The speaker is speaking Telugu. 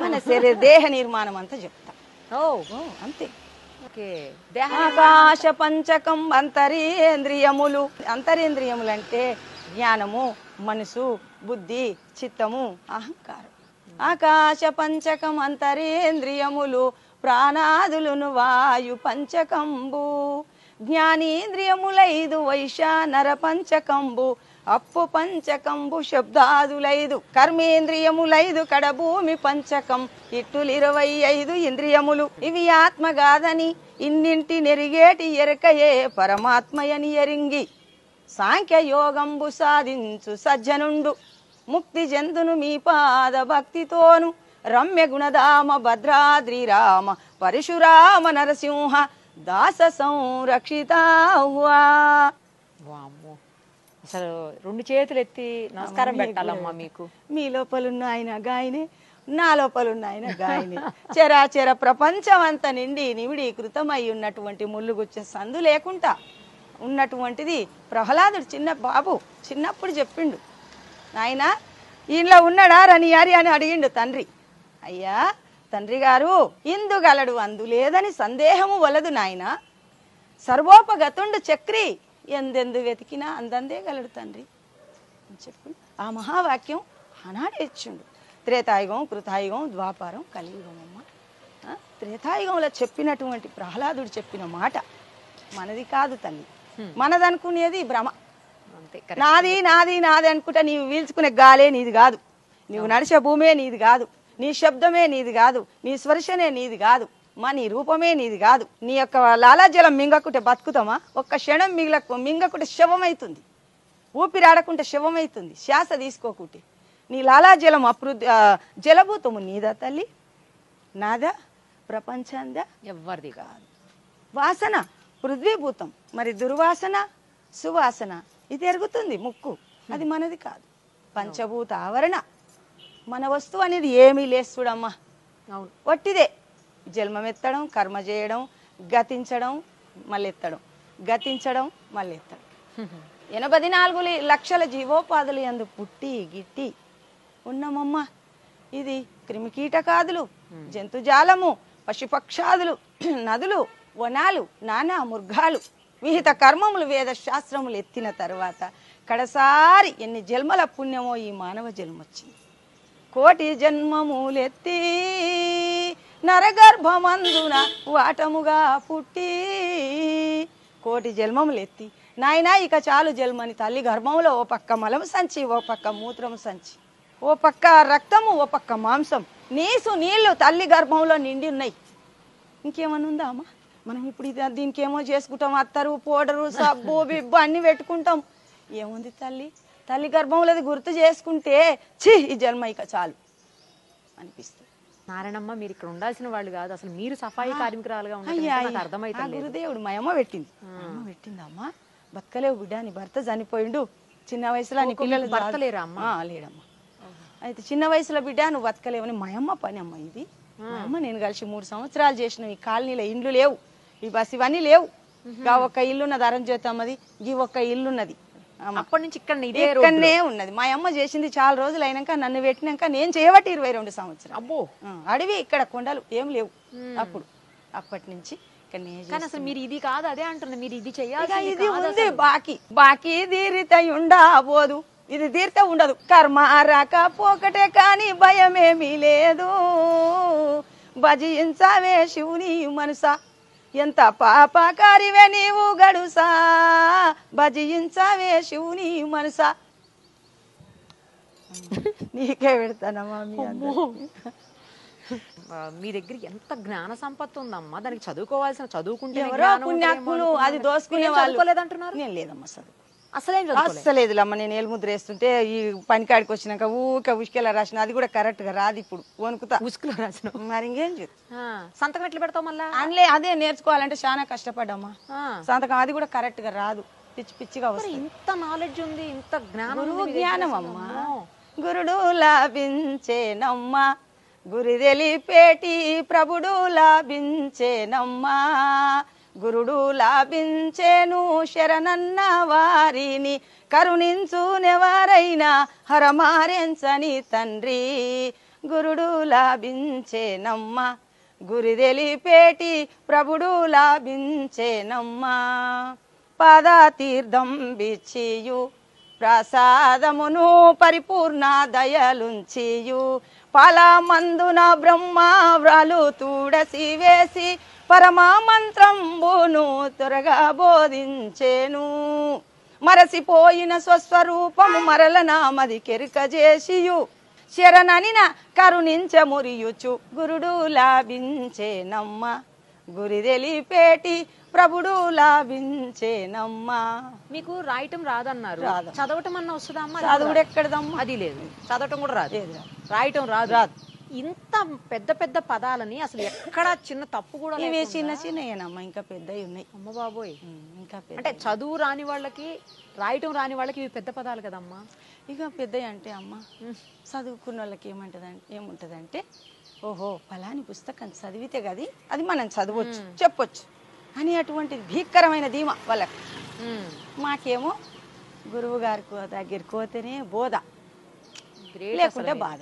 మన శరీర దేహ నిర్మాణం అంతా చెప్తా. అంతే. ఆకాశ పంచకం అంతరేంద్రియములు. అంతరేంద్రియములు అంటే జ్ఞానము, మనసు, బుద్ధి, చిత్తము, అహంకారం. ఆకాశ పంచకం అంతరేంద్రియములు ప్రాణాదులును వాయు పంచకంబు. జ్ఞానేంద్రియములైదు వైశానర పంచకంబు అప్పు పంచకంబు శబ్దాదులైదు. కర్మేంద్రియములైదు కడభూమి పంచకం ఇట్టులు 25 ఇంద్రియములు. ఇవి ఆత్మగాదని ఇన్నింటి నెరిగేటి ఎరకయే పరమాత్మయని ఎరింగి సాంఖ్య యోగంబు సాధించు సజ్జనుండు ముక్తి చెందును మీ పాద భక్తితోను. రమ్య గుణధామ భద్రాద్రి రామ పరశురామ నరసింహ దాస సంరక్షిత. అసలు 2 చేతులు ఎత్తి నమస్కారం పెట్టాలమ్మా మీకు. మీ లోపలున్న ఆయన గాయనే, నా లోపలున్న ఆయన గాయనే. చరాచర ప్రపంచం అంతా నిండి నివిడీకృతమై ఉన్నటువంటి ముళ్ళుగుచ్చే సందు లేకుండా ఉన్నటువంటిది ప్రహ్లాదుడు. చిన్న బాబు చిన్నప్పుడు చెప్పిండు, నాయన ఈయనలో ఉన్నాడా రనియారి అని అడిగిండు తండ్రి. అయ్యా తండ్రి గారు, ఇందుగలడు అందు లేదని సందేహము వలదు నాయన. సర్వోపగతుండు చక్రి ఎందెందు వెతికినా అందందే గలడు తండ్రి అని చెప్పి ఆ మహావాక్యం ఆనాడే ఇచ్చిండు. త్రేతాయుగం, కృతాయుగం, ద్వాపారం, కలియుగం. అమ్మ త్రేతాయుగంలో చెప్పినటువంటి ప్రహ్లాదుడు చెప్పిన మాట మనది కాదు తల్లి. మనదనుకునేది భ్రమ. నాది నాది నాది అనుకుంటా నీవు వీల్చుకునే గాలే నీది కాదు, నీవు నడిచే భూమే నీది కాదు, నీ శబ్దమే నీది కాదు, నీ స్పర్శనే నీది కాదు, నీ రూపమే నీది కాదు. నీ యొక్క లాలాజలం మింగకుంటే బతుకుతామా? ఒక్క క్షణం మింగకుంటే శవమైతుంది, ఊపిరాడకుంటే శవమైతుంది. శ్వాస తీసుకోకుంటే నీ లాలాజలం జలభూతము నీదా తల్లి, నాదా, ప్రపంచందా? ఎవ్వరిది కాదు. వాసన పృథ్వీభూతం, మరి దుర్వాసన సువాసన ఇది ఎరుగుతుంది ముక్కు, అది మనది కాదు. పంచభూత ఆవరణ మన వస్తువు అనేది ఏమీ లేస్తుడమ్మా. వట్టిదే జన్మమెత్తడం, కర్మ చేయడం, గతించడం, మళ్ళెత్తడం, గతించడం, మళ్ళెత్తడం. 84 లక్షల జీవోపాధులు యందు పుట్టి గిట్టి ఉన్నామమ్మ. ఇది క్రిమికీటకాదులు, జంతుజాలము, పశుపక్షాదులు, నదులు, వనాలు, నానా మృగాలు, విహిత కర్మములు, వేద శాస్త్రములు ఎత్తిన తర్వాత కడసారి ఎన్ని జన్మల పుణ్యమో ఈ మానవ జన్మొచ్చింది. కోటి జన్మములెత్తి నరగర్భమందున వాటముగా పుట్టి. కోటి జన్మములెత్తి నాయనా ఇక చాలు జన్మని తల్లి గర్భంలో ఓ పక్క మలం సంచి, ఓ పక్క మూత్రం సంచి, ఓ పక్క రక్తము, ఓ పక్క మాంసం, నీళ్లు తల్లి గర్భంలో నిండి ఉన్నాయి. ఇంకేమన్నా ఉందా అమ్మా? మనం ఇప్పుడు దీనికి ఏమో చేసుకుంటాం, అత్తరు, పౌడరు, సబ్బు, బిబ్బు అన్ని పెట్టుకుంటాం. ఏముంది తల్లి? తల్లి గర్భంలో గుర్తు చేసుకుంటే ఛీ ఈ జన్మ ఇక చాలు అనిపిస్తుంది. నారాయణమ్మ, మీరు ఇక్కడ ఉండాల్సిన వాళ్ళు కాదు, అసలు మీరు సఫాయి కార్మికురాలుగా అర్థమైతే. గురుదేవుడు మా అమ్మ పెట్టింది. పెట్టిందమ్మా. బతకలేవు బిడ్డ, నీ భర్త చనిపోయిండు చిన్న వయసులో, నీ పిల్లలు భర్తలేరా అమ్మ? లేడమ్మా. అయితే చిన్న వయసులో బిడ్డ నువ్వు బతకలేవని మా అమ్మ పని అమ్మ ఇది. మా అమ్మ నేను కలిసి 3 సంవత్సరాలు చేసిన. ఈ కాలనీలో ఇండ్లు లేవు, ఈ బస్ ఇవన్నీ లేవు. గా ఒక్క ఇల్లున్నది అరంజ్యోతమ్మది, ఈ ఒక్క ఇల్లున్నది. అప్పటి నుంచి ఇక్కడనే ఉన్నది. మా అమ్మ చేసింది చాలా రోజులు అయినాక నన్ను పెట్టినాక నేను చేయబట్టి 22 సంవత్సరాలు. అబ్బో, అడవి ఇక్కడ కొండలు ఏం లేవు అప్పుడు. అప్పటి నుంచి అసలు మీరు ఇది కాదు అదే అంటున్నా, మీరు ఇది చెయ్యాలి. ఇది ఉంది బాకీ తీరిత ఉండబోదు, ఇది తీరితే ఉండదు. కర్మ రాకపోకటే కాని భయమేమీ లేదు. భజించవే శివుని మనసా, ఎంత పాపకారివే నీవు గడుసా, భజించవే శివుని మనసా. నీకే పెడతానమ్మా. మీ దగ్గర ఎంత జ్ఞాన సంపత్తి ఉందమ్మా, దానికి చదువుకోవాల్సిన చదువుకుంటే పుణ్యాత్ములు అది దోసుకునే చదువుకోలేదంటున్నారు. నేను లేదమ్మా చదువు అసలేదులమ్మ. నేను ఏలుముద్ర వేస్తుంటే ఈ పనికాడికి వచ్చినాక ఊక ఉసుకెలా రాసిన, అది కూడా కరెక్ట్ గా రాదు. ఇప్పుడు వణుకుతా ఉసుకులో రాసిన. మరి ఇంకేం సంతకం ఎట్లా పెడతావు మళ్ళా? అదే నేర్చుకోవాలంటే చాలా కష్టపడ్డామ్మా. సంతకం అది కూడా కరెక్ట్ గా రాదు, పిచ్చి పిచ్చిగా వస్తుంది. ఇంత నాలెడ్జ్ ఉంది, ఇంత జ్ఞానం అమ్మా. గురుడు లాభించేనమ్మా, గురి తెలిపేటి ప్రభుడు లాభించేనమ్మా. గురుడు లాభించేను శరణన్న వారిని, కరుణించునెవరైనా హరమారెంచని తండ్రి. గురుడు లాభించేనమ్మా గురి తెలిపేటి ప్రభుడు లాభించేనమ్మా పాదతీర్థం బిచ్చియు ప్రసాదమును పరిపూర్ణ దయలుంచియు ఫలమందున బ్రహ్మ వ్రాలు తుడసి వేసి పరమా మంత్రంబును త్వరగా బోధించేను మరసిపోయిన స్వస్వరూపము మరల నామది కెరుక చేసియు శరణనిన కరుణించ మురియుచు గురుడు లాభించేనమ్మా గురి తెలిపేటి ప్రభుడు లాభించేనమ్మా. మీకు రాయటం రాదన్నారు, చదవటం అన్న వస్తుందా అమ్మా? చదువుడు ఎక్కడదమ్మా? అది లేదు, చదవటం కూడా రాదు, లేదు. రాయటం రాదు. రాదు. ఇంత పెద్ద పెద్ద పదాలని అసలు ఎక్కడ చిన్న తప్పు కూడా ఇవి చిన్న చిన్నయేనమ్మా, ఇంకా పెద్దవి ఉన్నాయి. అమ్మ బాబోయ్, ఇంకా అంటే చదువు రాని వాళ్ళకి రాయటం రాని వాళ్ళకి ఇవి పెద్ద పదాలు కదమ్మా. ఇక పెద్దవి అంటే అమ్మ చదువుకున్న వాళ్ళకి ఏముంటదంటే ఓహో ఫలాని పుస్తకం చదివితే గది అది మనం చదవచ్చు చెప్పొచ్చు అని అటువంటి భీకరమైన ధీమా వాళ్ళకి. మాకేమో గురువు గారి దగ్గరికి పోతేనే బోధ, లేకుంటే బాధ.